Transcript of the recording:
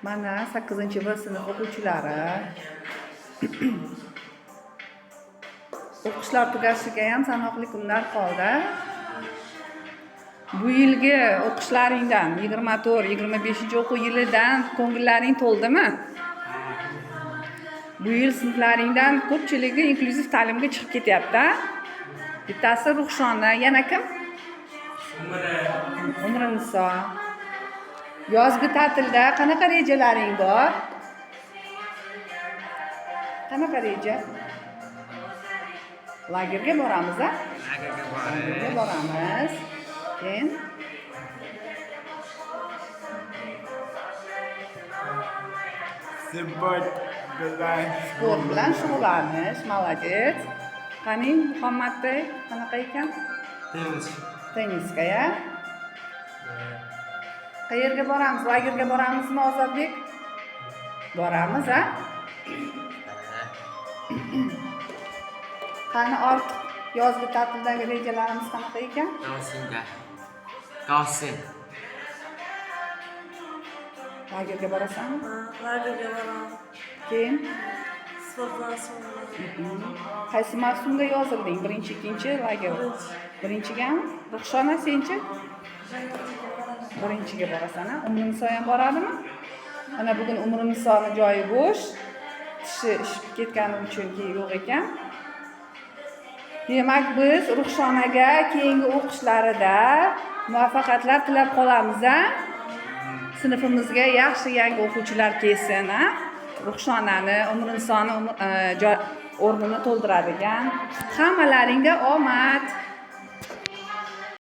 Mana 8-v sinf o'quvchilari o'qishlar tugashiga ham sanoqli kunlar qoldi. Bu yilgi o'qishlaringdan 24-25 o'quv yilidan ko'ngillaring to'ldimi? Bu yil sinflaringdan ko'pchiligi inklyuziv ta'limga chiqib ketyapti. Bittasi Ruxshona, yana kim? Umriniso. Yozgi ta'tilda qanaqa rejalaring bor? Qanaqa reja? Lagerga boramiz, a? Lagerga boramiz. Keyin sport bilan shug'ullanish. Молодец. Qani Muhammadbey, qanaqa ekan? Tennisga, ya? Qayerga boramiz? Lagerga boramizmi, Ozodbek? Boramiz, a? Qani ortiq yozgi ta'tildagi rejalarimiz qanaqa ekan? Tosin. Lagerga borasanmi? Lagerga boraman. Keyin Sport mavsumida. qaysi mavsumga yozilding? Birinchi, ikkinchi lager. Birinchigami? Ruxshona, senchi? Birinchiga borasan, a? Umriniso ham boradimi? Mana bugun Umrinisoning joyi bo'sh. Tishi ishib ketgani uchun yo'q ekan. Demak, biz Ruxshonaga keyingi o'qishlarida muvaffaqiyatlar tilab qolamiz, a? Sinfimizga yaxshi yangi o'quvchilar kelsin, a? Ruxshonani, Umrinisoni o'rnini to'ldiradigan. Hammalaringga omad.